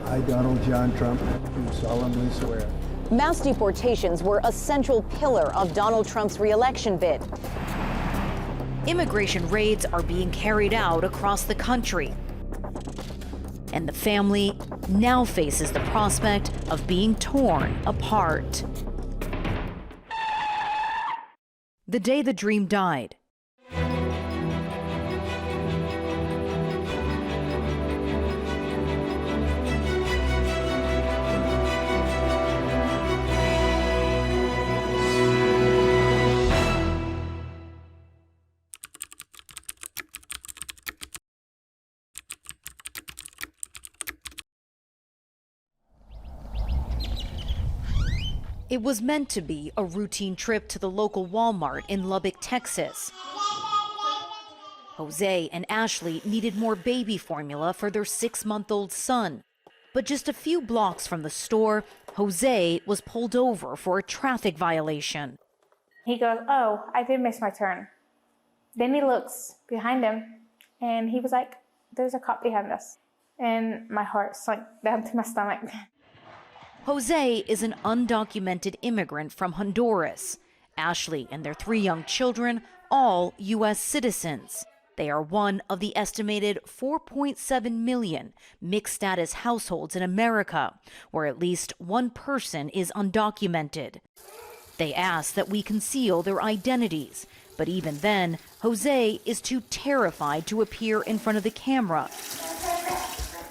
I, Donald John Trump, do solemnly swear. Mass deportations were a central pillar of Donald Trump's re-election bid. Immigration raids are being carried out across the country. And the family now faces the prospect of being torn apart. The day the dream died. It was meant to be a routine trip to the local Walmart in Lubbock, Texas. Jose and Ashley needed more baby formula for their 6-month-old son. But just a few blocks from the store, Jose was pulled over for a traffic violation. He goes, "Oh, I did miss my turn." Then he looks behind him and he was like, "There's a cop behind us." And my heart sunk down to my stomach. Jose is an undocumented immigrant from Honduras. Ashley and their 3 young children, all U.S. citizens. They are one of the estimated 4.7 million mixed-status households in America, where at least one person is undocumented. They ask that we conceal their identities, but even then, Jose is too terrified to appear in front of the camera,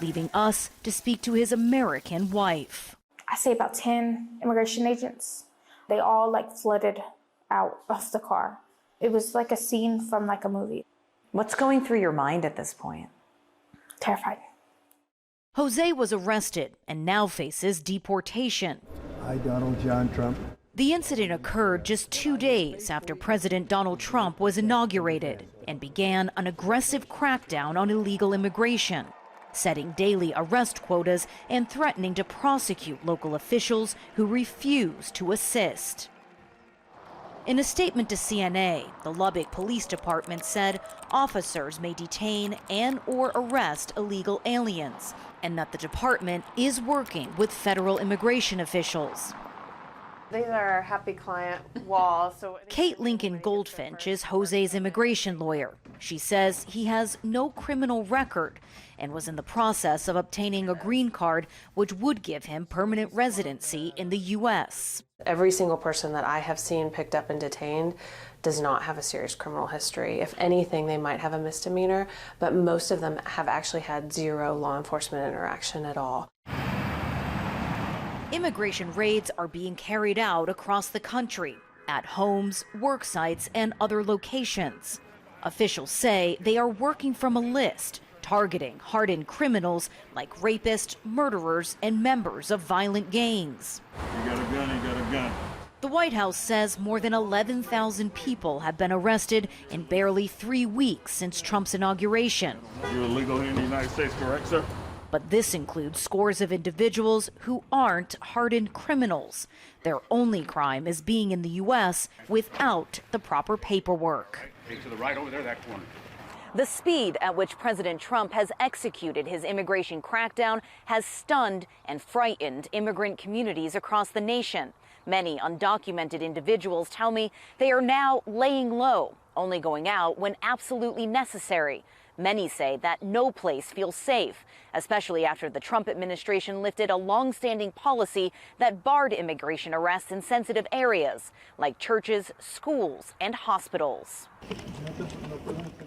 leaving us to speak to his American wife. I say about 10 immigration agents. They all flooded out of the car. It was like a scene from a movie. What's going through your mind at this point? Terrified. Jose was arrested and now faces deportation. I, Donald John Trump. The incident occurred just 2 days after President Donald Trump was inaugurated and began an aggressive crackdown on illegal immigration, setting daily arrest quotas and threatening to prosecute local officials who refuse to assist. In a statement to CNA, the Lubbock Police Department said officers may detain and/or arrest illegal aliens, and that the department is working with federal immigration officials. These are happy client walls. Kate Lincoln Goldfinch is Jose's immigration lawyer. She says he has no criminal record and was in the process of obtaining a green card, which would give him permanent residency in the U.S. Every single person that I have seen picked up and detained does not have a serious criminal history. If anything, they might have a misdemeanor, but most of them have actually had 0 law enforcement interaction at all. Immigration raids are being carried out across the country, at homes, work sites, and other locations. Officials say they are working from a list targeting hardened criminals like rapists, murderers, and members of violent gangs. You got a gun, you got a gun. The White House says more than 11,000 people have been arrested in barely 3 weeks since Trump's inauguration. You're illegal here in the United States, correct, sir? But this includes scores of individuals who aren't hardened criminals. Their only crime is being in the U.S. without the proper paperwork. Hey, to the right over there, that corner. The speed at which President Trump has executed his immigration crackdown has stunned and frightened immigrant communities across the nation. Many undocumented individuals tell me they are now laying low, only going out when absolutely necessary. Many say that no place feels safe, especially after the Trump administration lifted a long-standing policy that barred immigration arrests in sensitive areas like churches, schools, and hospitals.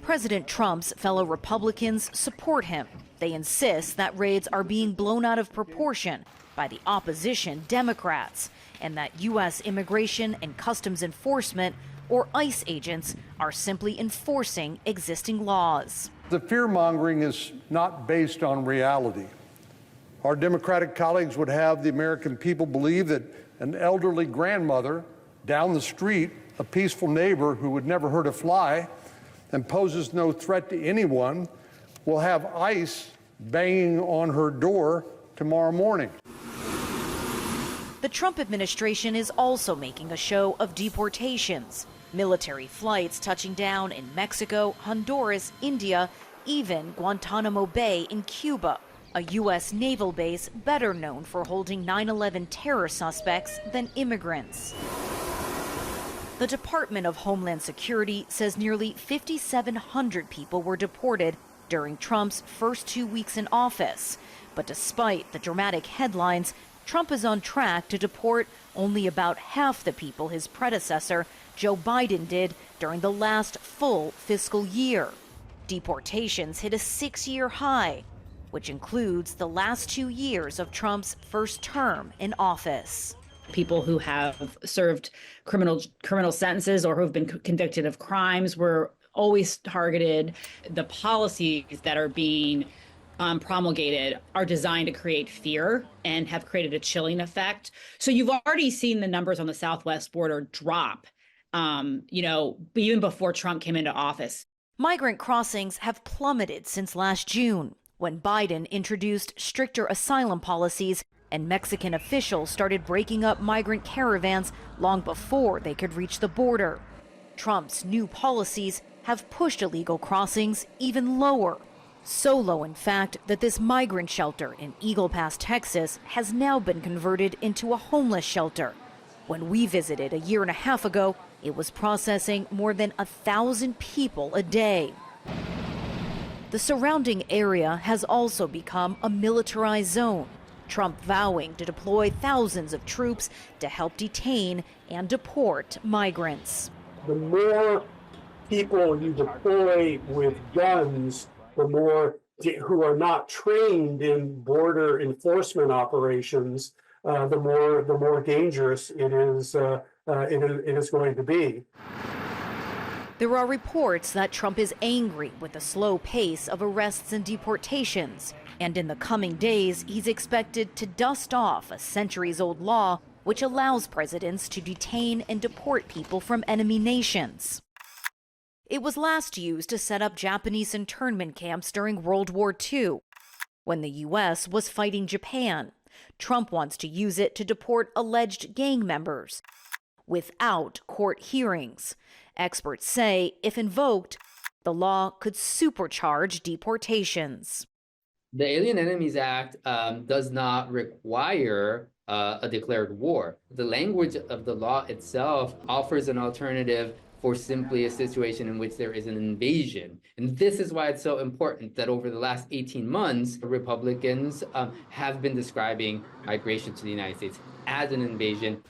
President Trump's fellow Republicans support him. They insist that raids are being blown out of proportion by the opposition Democrats, and that U.S. Immigration and Customs Enforcement, or ICE agents, are simply enforcing existing laws. The fear-mongering is not based on reality. Our Democratic colleagues would have the American people believe that an elderly grandmother down the street, a peaceful neighbor who would never hurt a fly and poses no threat to anyone, will have ICE banging on her door tomorrow morning. The Trump administration is also making a show of deportations. Military flights touching down in Mexico, Honduras, India, even Guantanamo Bay in Cuba. a U.S. naval base better known for holding 9/11 terror suspects than immigrants. The Department of Homeland Security says nearly 5,700 people were deported during Trump's first 2 weeks in office. But despite the dramatic headlines, Trump is on track to deport only about half the people his predecessor, Joe Biden, did during the last full fiscal year. Deportations hit a 6-year high, which includes the last 2 years of Trump's first term in office. People who have served criminal sentences or who have been convicted of crimes were always targeted. The policies that are being promulgated are designed to create fear and have created a chilling effect. So you've already seen the numbers on the southwest border drop, even before Trump came into office. Migrant crossings have plummeted since last June, when Biden introduced stricter asylum policies and Mexican officials started breaking up migrant caravans long before they could reach the border. Trump's new policies have pushed illegal crossings even lower. So low, in fact, that this migrant shelter in Eagle Pass, Texas, has now been converted into a homeless shelter. When we visited a year and a half ago, it was processing more than 1,000 people a day. The surrounding area has also become a militarized zone, Trump vowing to deploy thousands of troops to help detain and deport migrants. The more people you deploy with guns, the more who are not trained in border enforcement operations, the more dangerous it is going to be. There are reports that Trump is angry with the slow pace of arrests and deportations. And in the coming days, he's expected to dust off a centuries-old law which allows presidents to detain and deport people from enemy nations. It was last used to set up Japanese internment camps during World War II, when the U.S. was fighting Japan. Trump wants to use it to deport alleged gang members without court hearings. Experts say if invoked, the law could supercharge deportations. The Alien Enemies Act does not require a declared war. The language of the law itself offers an alternative for simply a situation in which there is an invasion. And this is why it's so important that over the last 18 months, Republicans have been describing migration to the United States as an invasion.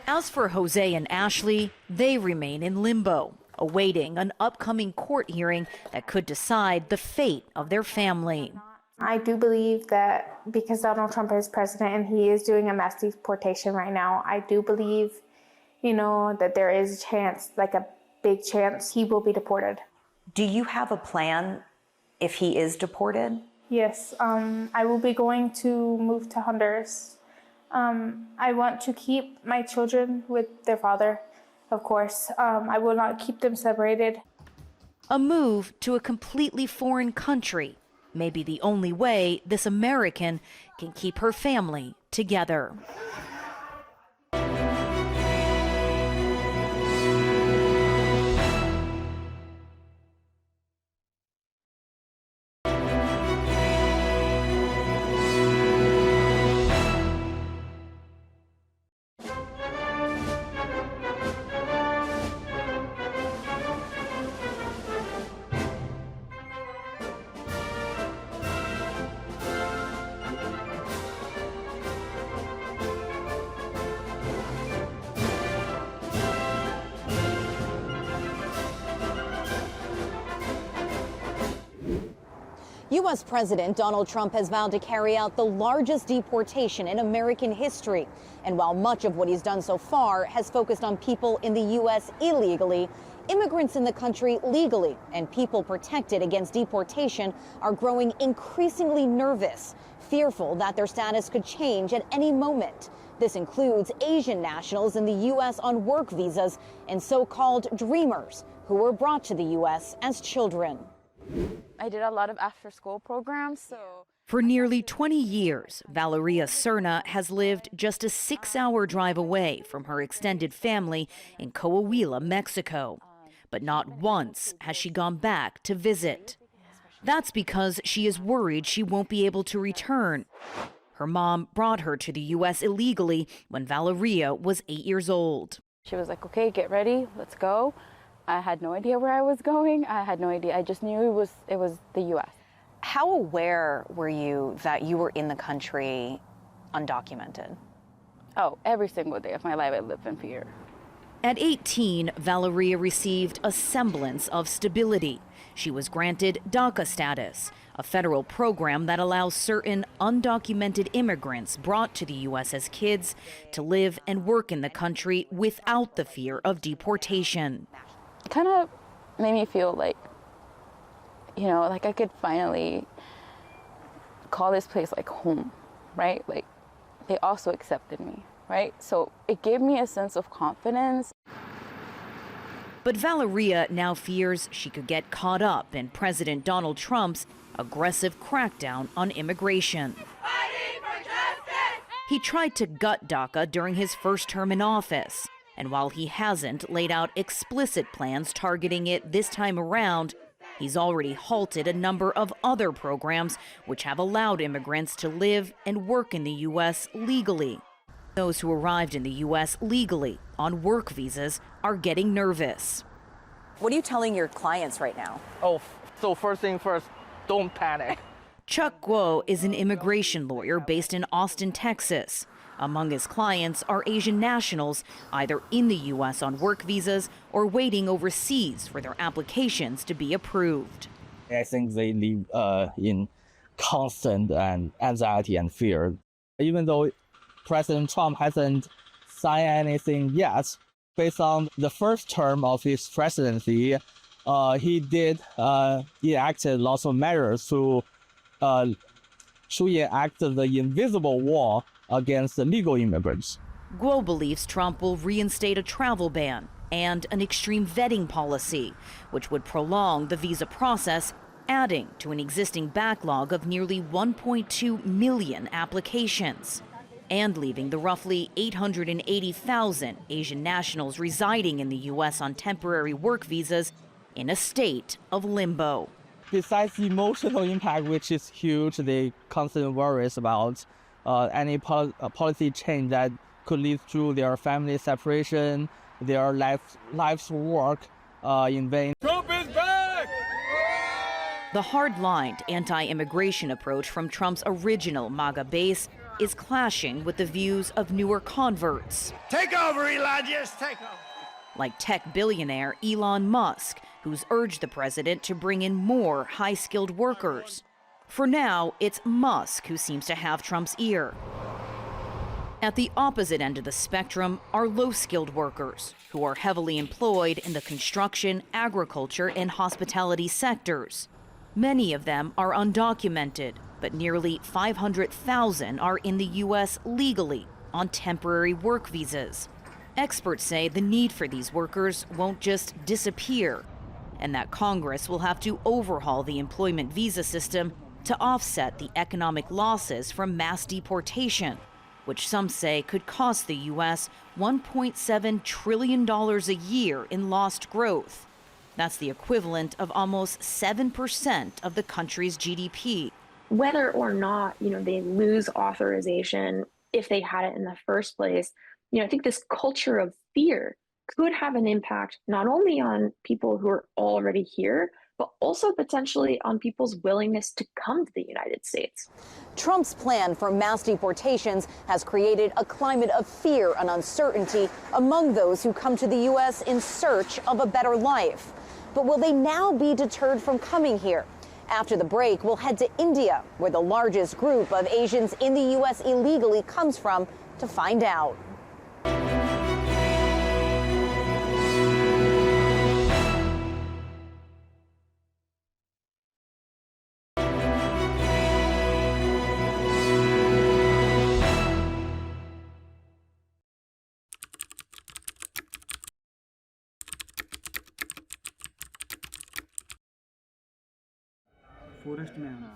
As for Jose and Ashley, they remain in limbo, awaiting an upcoming court hearing that could decide the fate of their family. I do believe that because Donald Trump is president and he is doing a mass deportation right now, I do believe, that there is a chance, like a big chance, he will be deported. Do you have a plan if he is deported? Yes, I will be going to move to Honduras. I want to keep my children with their father, of course. I will not keep them separated. A move to a completely foreign country may be the only way this American can keep her family together. U.S. President Donald Trump has vowed to carry out the largest deportation in American history. And while much of what he's done so far has focused on people in the U.S. illegally, immigrants in the country legally and people protected against deportation are growing increasingly nervous, fearful that their status could change at any moment. This includes Asian nationals in the U.S. on work visas and so-called dreamers who were brought to the U.S. as children. I did a lot of after-school programs, For nearly 20 years, Valeria Serna has lived just a 6-hour drive away from her extended family in Coahuila, Mexico. But not once has she gone back to visit. That's because she is worried she won't be able to return. Her mom brought her to the U.S. illegally when Valeria was 8 years old. She was like, okay, get ready, let's go. I had no idea where I was going. I had no idea. I just knew it was the U.S. How aware were you that you were in the country undocumented? Oh, every single day of my life I lived in fear. At 18, Valeria received a semblance of stability. She was granted DACA status, a federal program that allows certain undocumented immigrants brought to the U.S. as kids to live and work in the country without the fear of deportation. It kind of made me feel like, you know, like I could finally call this place like home, right? Like they also accepted me, right? So it gave me a sense of confidence. But Valeria now fears she could get caught up in President Donald Trump's aggressive crackdown on immigration. He tried to gut DACA during his first term in office. And while he hasn't laid out explicit plans targeting it this time around, he's already halted a number of other programs which have allowed immigrants to live and work in the U.S. legally. Those who arrived in the U.S. legally on work visas are getting nervous. What are you telling your clients right now? Oh, so first thing first, don't panic. Chuck Guo is an immigration lawyer based in Austin, Texas. Among his clients are Asian nationals, either in the U.S. on work visas or waiting overseas for their applications to be approved. I think they live in constant anxiety and fear. Even though President Trump hasn't signed anything yet, based on the first term of his presidency, he did enacted lots of measures to enact the invisible wall against the legal immigrants. Guo believes Trump will reinstate a travel ban and an extreme vetting policy, which would prolong the visa process, adding to an existing backlog of nearly 1.2 million applications, and leaving the roughly 880,000 Asian nationals residing in the U.S. on temporary work visas in a state of limbo. Besides the emotional impact, which is huge, they constantly worries about any policy change that could lead to their family separation, their life's work in vain. Trump is back! The hard-lined anti-immigration approach from Trump's original MAGA base is clashing with the views of newer converts. Take over, Eli, just take over. Like tech billionaire Elon Musk, who's urged the president to bring in more high-skilled workers. For now, it's Musk who seems to have Trump's ear. At the opposite end of the spectrum are low-skilled workers, who are heavily employed in the construction, agriculture, and hospitality sectors. Many of them are undocumented, but nearly 500,000 are in the U.S. legally on temporary work visas. Experts say the need for these workers won't just disappear, and that Congress will have to overhaul the employment visa system to offset the economic losses from mass deportation, which some say could cost the U.S. $1.7 trillion a year in lost growth. That's the equivalent of almost 7% of the country's GDP. Whether or not, they lose authorization if they had it in the first place, I think this culture of fear could have an impact not only on people who are already here, but also potentially on people's willingness to come to the United States. Trump's plan for mass deportations has created a climate of fear and uncertainty among those who come to the U.S. in search of a better life. But will they now be deterred from coming here? After the break, we'll head to India, where the largest group of Asians in the U.S. illegally comes from, to find out.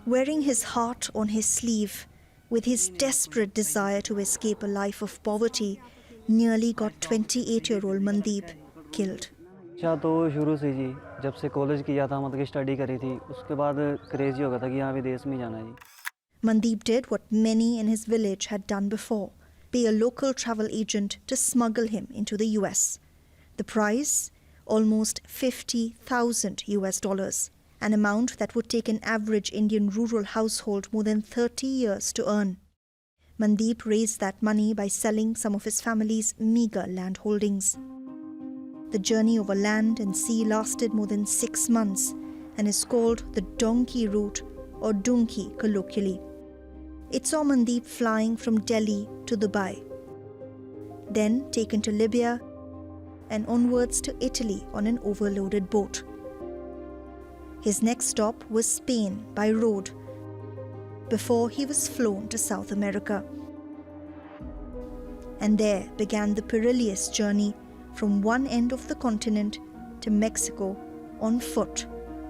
Wearing his heart on his sleeve, with his desperate desire to escape a life of poverty, nearly got 28-year-old Mandeep killed. अच्छा तो शुरू से जी जब से college किया था मतलब कि स्टडी करी थी उसके बाद क्रेजी हो गया था कि यहाँ विदेश में जाना है जी. Mandeep did what many in his village had done before, pay a local travel agent to smuggle him into the US. The price? Almost $50,000, an amount that would take an average Indian rural household more than 30 years to earn. Mandeep raised that money by selling some of his family's meager land holdings. The journey over land and sea lasted more than 6 months and is called the donkey route or donkey colloquially. It saw Mandeep flying from Delhi to Dubai, then taken to Libya and onwards to Italy on an overloaded boat. His next stop was Spain by road before he was flown to South America. And there began the perilous journey from one end of the continent to Mexico on foot,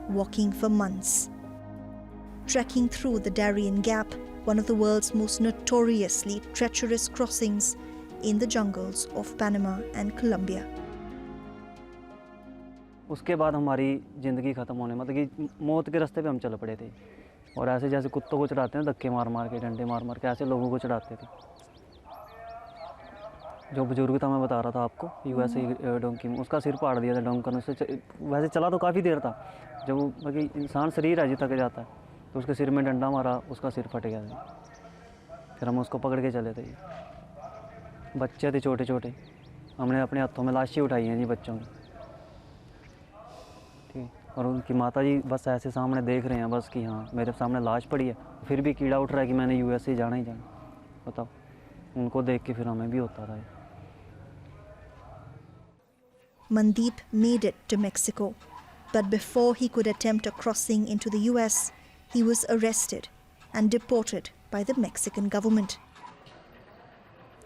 walking for months. Trekking through the Darien Gap, one of the world's most notoriously treacherous crossings in the jungles of Panama and Colombia. उसके बाद हमारी ज़िंदगी ख़त्म होने मतलब कि मौत के रास्ते पे हम चल पड़े थे और ऐसे जैसे कुत्तों को चढ़ाते हैं धक्के मार मार के डंडे मार मार के ऐसे लोगों को चढ़ाते थे. जो बुजुर्ग था मैं बता रहा था आपको यूएसए डोंकी में उसका सिर फाड़ दिया था डोंकर से. वैसे चला तो काफ़ी देर था जब मतलब इंसान शरीर है जी थक जाता है तो उसके सिर में डंडा मारा उसका सिर फट गया था. फिर हम उसको पकड़ के चले थे. बच्चे थे छोटे छोटे हमने अपने हाथों में लाशें उठाई हैं जी बच्चों की. और उनकी माता जी बस ऐसे सामने देख रहे हैं बस कि हाँ मेरे सामने लाश पड़ी है फिर भी कीड़ा उठ रहा है कि मैंने यूएसए जाना ही जाना. बताओ उनको देख के फिर हमें भी होता था. Mandeep made it to Mexico, but before he could attempt a crossing into the US, he was arrested and deported by the Mexican government.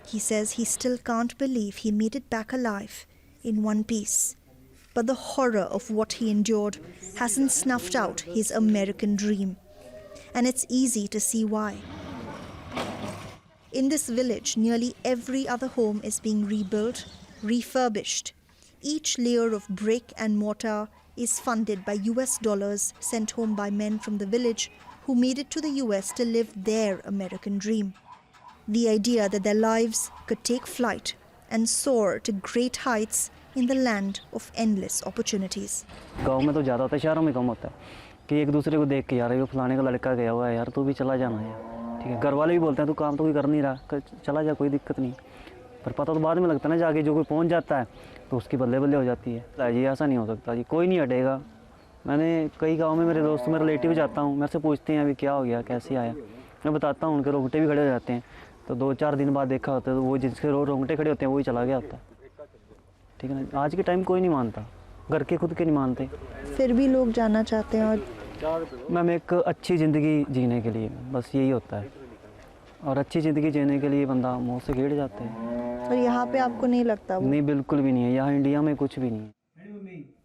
He says he still can't believe he made it back alive in one piece. But the horror of what he endured hasn't snuffed out his American dream. And it's easy to see why. In this village, nearly every other home is being rebuilt, refurbished. Each layer of brick and mortar is funded by US dollars sent home by men from the village who made it to the US to live their American dream. The idea that their lives could take flight and soar to great heights in the land of endless opportunities. गाँव में तो ज़्यादा होता है शहरों में कम होता है कि एक दूसरे को देख के यार ये फलाने का लड़का गया हुआ है यार तू भी चला जाना यार. ठीक है घर वाले भी बोलते हैं तू काम तो कोई कर नहीं रहा चला जा कोई दिक्कत नहीं. पर पता तो बाद में लगता है ना जाके जो कोई पहुंच जाता है तो उसकी बल्ले बल्ले हो जाती है. जी ऐसा नहीं हो सकता जी कोई नहीं हटेगा. मैंने कई गाँव में मेरे दोस्त मेरे रिलेटिव जाता हूँ मेरे से पूछते हैं अभी क्या हो गया कैसे आया. मैं बताता हूँ उनके रोंगटे भी खड़े हो जाते हैं. तो 2-4 दिन बाद देखा होता है तो वो जिसके रोंगटे खड़े होते हैं वही चला गया होता है. ठीक है ना. आज के टाइम कोई नहीं मानता घर के खुद के नहीं मानते फिर भी लोग जाना चाहते हैं. और मैम एक अच्छी ज़िंदगी जीने के लिए बस यही होता है और अच्छी ज़िंदगी जीने के लिए बंदा मुँह से गिर जाते हैं. और यहाँ पे आपको नहीं लगता वो? नहीं बिल्कुल भी नहीं है. यहाँ इंडिया में कुछ भी नहीं है.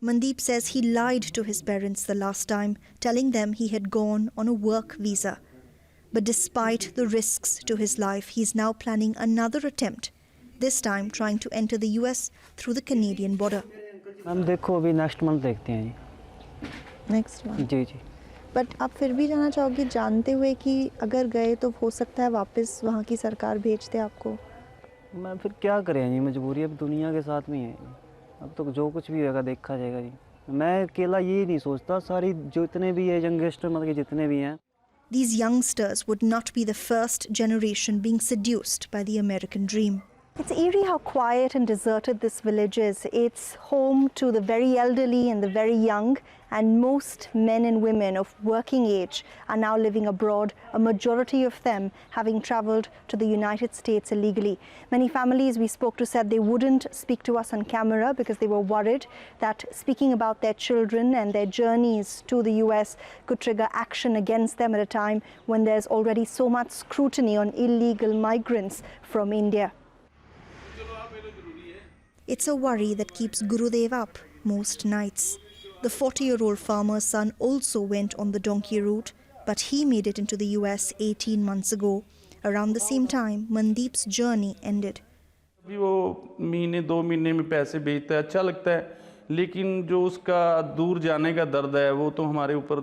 Mandeep says he lied to his parents the last time, telling them he had gone on a work visa. But despite the risks to his life, he is now planning another attempt, this time trying to enter the US through the Canadian border. Ma'am देखो अभी next month देखते हैं जी. Next month? जी जी. But आप फिर भी जाना चाहोगे जानते हुए कि अगर गए तो हो सकता है वापस वहाँ की सरकार भेज दे आपको? मैं फिर क्या करें जी मजबूरी अब दुनिया के साथ में है. अब तो जो कुछ भी होगा देखा जाएगा जी. मैं अकेला ये नहीं सोचता सारी जो इतने भी है यंगस्टर मतलब कि जितने भी हैं. These youngsters would not be the first generation being seduced by the American dream. It's eerie how quiet and deserted this village is. It's home to the very elderly and the very young, and most men and women of working age are now living abroad, a majority of them having traveled to the United States illegally. Many families we spoke to said they wouldn't speak to us on camera because they were worried that speaking about their children and their journeys to the US could trigger action against them at a time when there's already so much scrutiny on illegal migrants from India. It's a worry that keeps Gurudev up most nights. The 40-year-old farmer's son also went on the donkey route, but he made it into the US 18 months ago. Around the same time, Mandeep's journey ended. वो महीने 2 महीने में पैसे भेजता है अच्छा लगता है लेकिन जो उसका दूर जाने का दर्द है वो तो हमारे ऊपर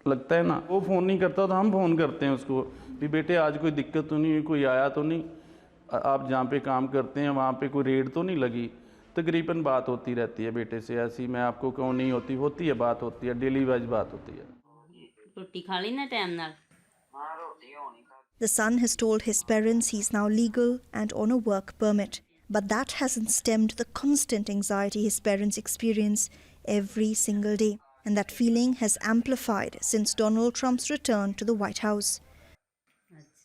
लगता है ना। वो फ़ोन नहीं करता तो हम फ़ोन करते हैं उसको भी बेटे आज कोई दिक्कत तो नहीं हुई, कोई आया तो नहीं, आप जहाँ पे काम करते हैं वहाँ पे कोई रेड तो नहीं लगी। तकरीबन बात होती रहती है बेटे से, ऐसी मैं आपको कहूँ नहीं होती, होती है, बात होती है, डेली वाइज बात होती है। रोटी खा ली ना टाइम नाल? The son has told his parents he's now legal and on a work permit. But that hasn't stemmed the constant anxiety his parents experience every single day. And that feeling has amplified since Donald Trump's return to the White House.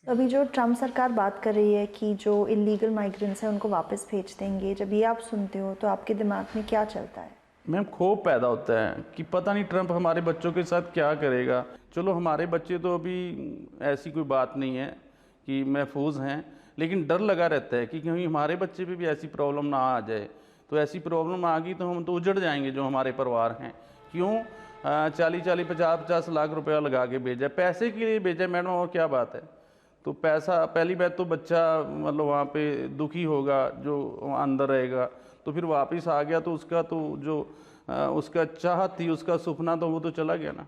अभी जो Trump सरकार बात कर रही है कि जो illegal migrants हैं उनको वापस भेज देंगे, जब ये आप सुनते हो तो आपके दिमाग में क्या चलता है? मैम खौफ पैदा होता है कि पता नहीं ट्रंप हमारे बच्चों के साथ क्या करेगा। चलो हमारे बच्चे तो अभी ऐसी कोई बात नहीं है कि महफूज हैं, लेकिन डर लगा रहता है कि कहीं हमारे बच्चे पे भी ऐसी प्रॉब्लम ना आ जाए। तो ऐसी प्रॉब्लम आ गई तो हम तो उजड़ जाएंगे जो हमारे परिवार हैं। क्यों 40-40, 50-50 लाख रुपया लगा के भेजा, पैसे के लिए भेजा मैडम, और क्या बात है। तो पैसा, पहली बात तो बच्चा मतलब वहाँ पे दुखी होगा जो अंदर रहेगा, तो फिर वापस आ गया तो उसका तो जो उसका चाहत थी, उसका सपना तो वो तो चला गया ना।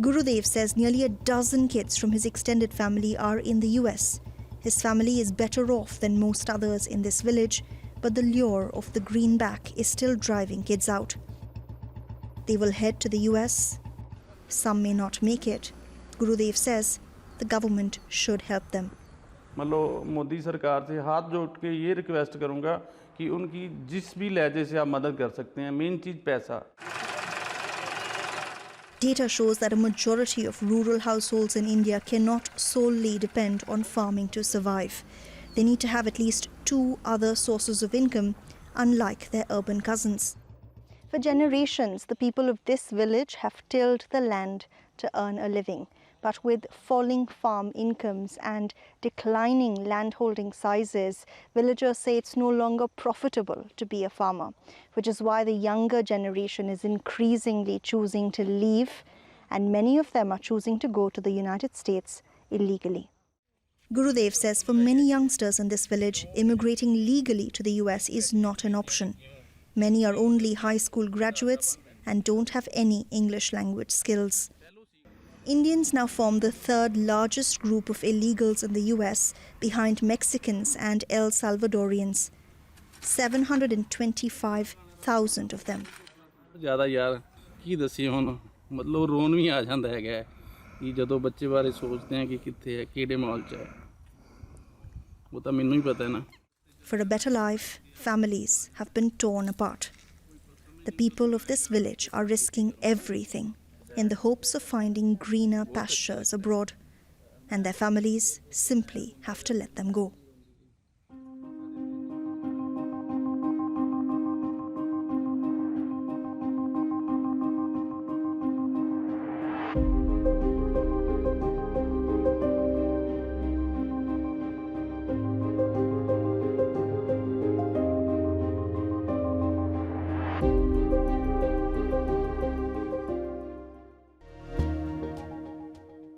Gurudev says nearly a dozen kids from his extended family are in the US. His family is better off than most others in this village, but the lure of the greenback is still driving kids out. They will head to the US. Some may not make it. Gurudev says the government should help them. मतलब मोदी सरकार से हाथ जोड़ के ये request करूँगा कि उनकी जिस भी लहजे से आप मदद कर सकते हैं, मेन चीज़ पैसा। Data shows that a majority of rural households in India cannot solely depend on farming to survive. They need to have at least 2 other sources of income, unlike their urban cousins. For generations, the people of this village have tilled the land to earn a living. But with falling farm incomes and declining landholding sizes, villagers say it's no longer profitable to be a farmer, which is why the younger generation is increasingly choosing to leave, and many of them are choosing to go to the United States illegally. Gurudev says for many youngsters in this village, immigrating legally to the US is not an option. Many are only high school graduates and don't have any English language skills. Indians now form the third largest group of illegals in the US, behind Mexicans and El Salvadorians. 725,000 of them. ज़्यादा यार की दसी हुण मतलब रोन भी आ जाता है कि जदों बच्चे बारे सोचते हैं कि कित्थे है किहड़े माहौल च है, वो तो मैनूं ही पता है ना। For a better life, families have been torn apart. The people of this village are risking everything in the hopes of finding greener pastures abroad, and their families simply have to let them go.